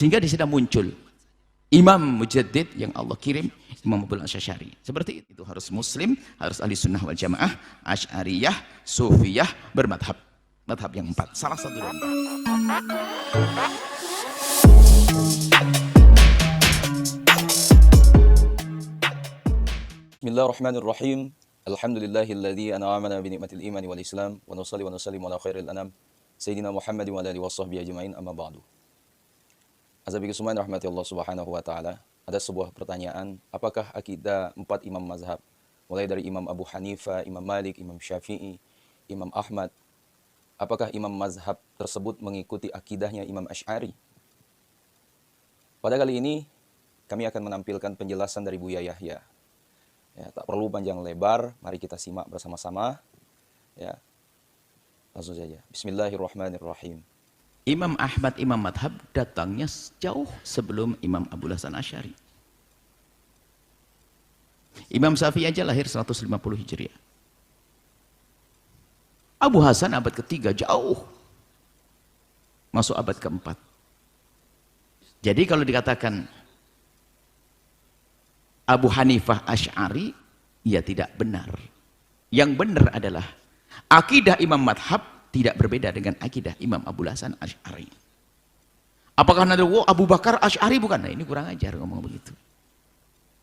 Sehingga di sana muncul Imam Mujaddid yang Allah kirim, Imam Abu Asy'ari. Seperti itu harus muslim, harus ahli sunnah wal jamaah, asy'ariyah, sufiyah, bermadhab. Madhab yang 4. Salah satu dari Bismillahirrahmanirrahim. Alhamdulillahilladzi an'amana bi ni'matil imani wal islam wa nusalli wa nusallimu ala khairil anam sayyidina Muhammadin wa alihi washabbihi ajmain, amma ba'du. Azabi kusuman rahmati Allah Subhanahu wa taala. Ada sebuah pertanyaan, apakah akidah 4 imam mazhab mulai dari Imam Abu Hanifah, Imam Malik, Imam Syafi'i, Imam Ahmad, apakah imam mazhab tersebut mengikuti akidahnya Imam Asy'ari? Pada kali ini kami akan menampilkan penjelasan dari Buya Yahya. Ya, tak perlu panjang lebar, mari kita simak bersama-sama. Ya. Langsung saja. Bismillahirrahmanirrahim. Imam Ahmad, Imam Madhab datangnya jauh sebelum Imam Abu Hasan Asy'ari. Imam Syafi'i aja lahir 150 Hijriah. Abu Hasan abad ketiga, jauh. Masuk abad keempat. Jadi kalau dikatakan Abu Hanifah Asy'ari, ya tidak benar. Yang benar adalah akidah Imam Madhab tidak berbeda dengan akidah Imam Abu Hasan Asy'ari. Apakah nanti Abu Bakar Asy'ari bukan? Nah, ini kurang ajar ngomong begitu.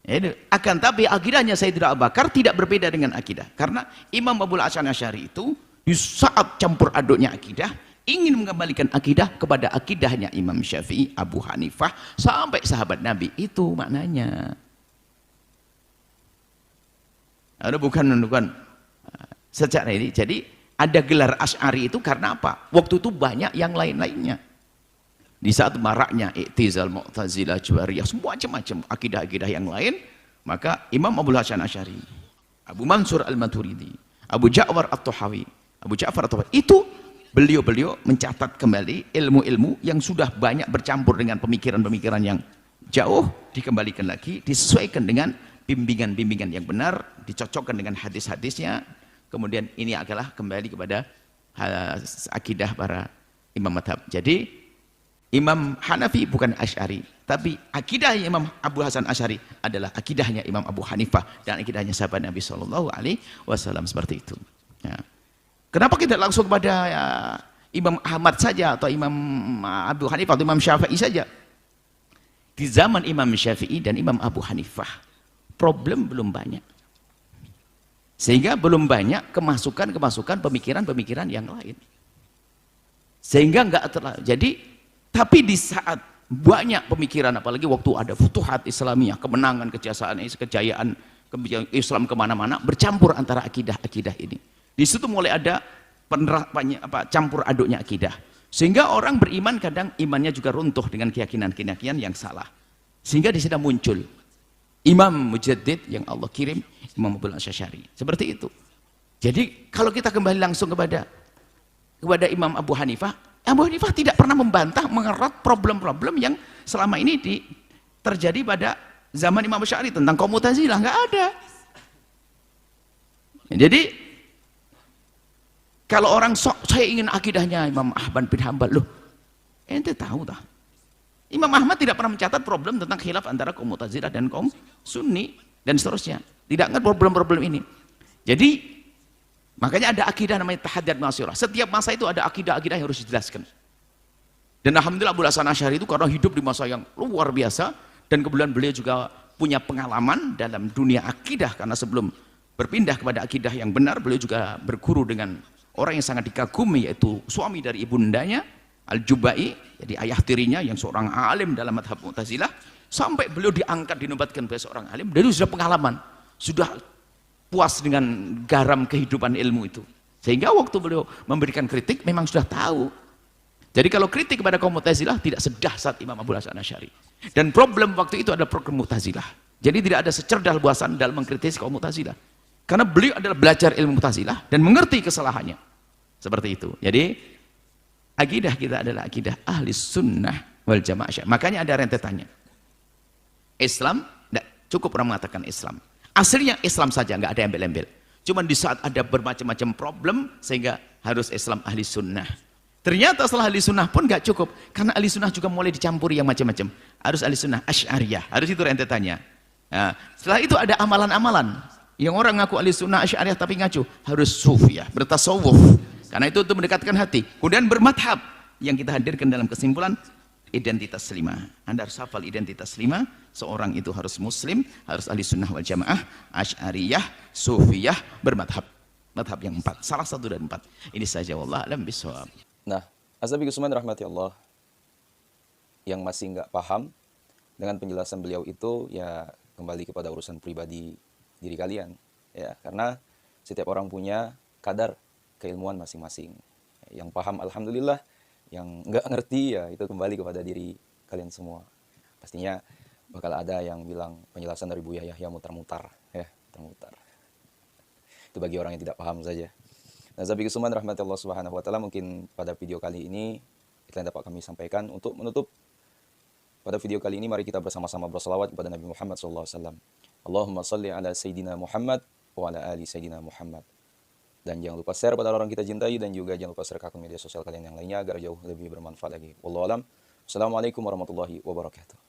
Ini akan tapi akidahnya Sayyidina Abu Bakar tidak berbeda dengan akidah. Karena Imam Abu Hasan Asy'ari itu di saat campur aduknya akidah ingin mengembalikan akidah kepada akidahnya Imam Syafi'i, Abu Hanifah sampai sahabat Nabi. Itu maknanya. Ada bukan secara ini. Jadi ada gelar Asy'ari itu karena apa? Waktu itu banyak yang lain-lainnya. Di saat maraknya I'tizal, Mu'tazilah, Jabariyah, semua macam-macam akidah-akidah yang lain, maka Imam Abu Hasan Asy'ari, Abu Mansur Al-Maturidi, Abu Ja'far At-Tahawi, itu beliau-beliau mencatat kembali ilmu-ilmu yang sudah banyak bercampur dengan pemikiran-pemikiran yang jauh, dikembalikan lagi, disesuaikan dengan bimbingan-bimbingan yang benar, dicocokkan dengan hadis-hadisnya. Kemudian ini adalah kembali kepada akidah para imam madhab. Jadi Imam Hanafi bukan Asy'ari, tapi akidah Imam Abu Hasan Asy'ari adalah akidahnya Imam Abu Hanifah dan akidahnya sahabat Nabi SAW seperti itu. Ya. Kenapa kita langsung kepada Imam Ahmad saja atau Imam Abu Hanifah atau Imam Syafi'i saja? Di zaman Imam Syafi'i dan Imam Abu Hanifah problem belum banyak. Sehingga belum banyak kemasukan pemikiran-pemikiran yang lain. Sehingga enggak terlalu. Jadi, tapi di saat banyak pemikiran, apalagi waktu ada futuhat Islamiyah, kemenangan, kejayaan Islam kemana-mana, bercampur antara akidah-akidah ini. Di situ mulai ada campur aduknya akidah. Sehingga orang beriman kadang imannya juga runtuh dengan keyakinan-keyakinan yang salah. Sehingga di situ muncul Imam Mujaddid yang Allah kirim, Imam Abu Asy'ari. Seperti itu. Jadi kalau kita kembali langsung kepada Imam Abu Hanifah tidak pernah membantah, mengerat problem-problem yang selama ini terjadi pada zaman Imam Asy'ari tentang kaum Mu'tazilah, nggak ada. Jadi kalau orang saya ingin akidahnya Imam Ahmad bin Hanbal, loh, ente tahu dah. Imam Ahmad tidak pernah mencatat problem tentang khilaf antara kaum Mu'tazilah dan kaum Sunni dan seterusnya. Tidak ingat problem-problem ini. Jadi makanya ada akidah namanya tahaddud masyurah. Setiap masa itu ada akidah-akidah yang harus dijelaskan. Dan alhamdulillah Abu Hasan Asy'ari itu karena hidup di masa yang luar biasa dan kemudian beliau juga punya pengalaman dalam dunia akidah karena sebelum berpindah kepada akidah yang benar beliau juga berguru dengan orang yang sangat dikagumi yaitu suami dari ibundanya Al-Jubai, jadi ayah tirinya yang seorang alim dalam madhab Mu'tazilah, sampai beliau diangkat dinobatkan sebagai seorang alim. Beliau sudah pengalaman, sudah puas dengan garam kehidupan ilmu itu, sehingga waktu beliau memberikan kritik memang sudah tahu. Jadi kalau kritik kepada kaum Mu'tazilah tidak sedahsyat Imam Abu Hasan Asy'ari. Dan problem waktu itu adalah program Mu'tazilah. Jadi tidak ada secerdas Abu Hasan dalam mengkritik kaum Mu'tazilah, karena beliau adalah belajar ilmu Mu'tazilah dan mengerti kesalahannya. Seperti itu. Jadi akidah kita adalah akidah ahli sunnah wal jamaah. Makanya ada rentetannya. Islam, tidak cukup orang mengatakan Islam. Aslinya Islam saja, nggak ada embel-embel. Cuman di saat ada bermacam-macam problem, sehingga harus Islam ahli sunnah. Ternyata setelah ahli sunnah pun nggak cukup, karena ahli sunnah juga mulai dicampuri yang macam-macam. Harus ahli sunnah Asy'ariyah, harus itu rentetannya. Nah, setelah itu ada amalan-amalan. Yang orang ngaku ahli sunnah Asy'ariyah tapi ngacu, harus sufiyah, bertasawuf. Karena itu untuk mendekatkan hati. Kemudian bermadhab, yang kita hadirkan dalam kesimpulan identitas 5. Anda harus hafal identitas 5. Seorang itu harus muslim, harus ahli sunnah wal jamaah, Asy'ariyah, sufiyah, bermadhab. Madhab yang 4, salah satu dari 4. Ini saja, wallah alam bisawab. Nah, Azabi Gusman rahmati Allah, yang masih nggak paham dengan penjelasan beliau itu, ya kembali kepada urusan pribadi diri kalian, ya, karena setiap orang punya kadar keilmuan masing-masing. Yang paham alhamdulillah, yang nggak ngerti ya itu kembali kepada diri kalian semua. Pastinya bakal ada yang bilang penjelasan dari Buya Yahya mutar-mutar, ya, mutar-mutar. Itu bagi orang yang tidak paham saja. Nah, Zabi Kusuman rahmatullah subhanahu wa ta'ala, mungkin pada video kali ini itu yang dapat kami sampaikan. Untuk menutup pada video kali ini, mari kita bersama-sama bersalawat kepada Nabi Muhammad SAW. Allahumma salli ala Sayyidina Muhammad wa ala ali Sayyidina Muhammad. Dan jangan lupa share pada orang kita cintai, dan juga jangan lupa share ke akun media sosial kalian yang lainnya agar jauh lebih bermanfaat lagi. Wallahu alam. Assalamualaikum warahmatullahi wabarakatuh.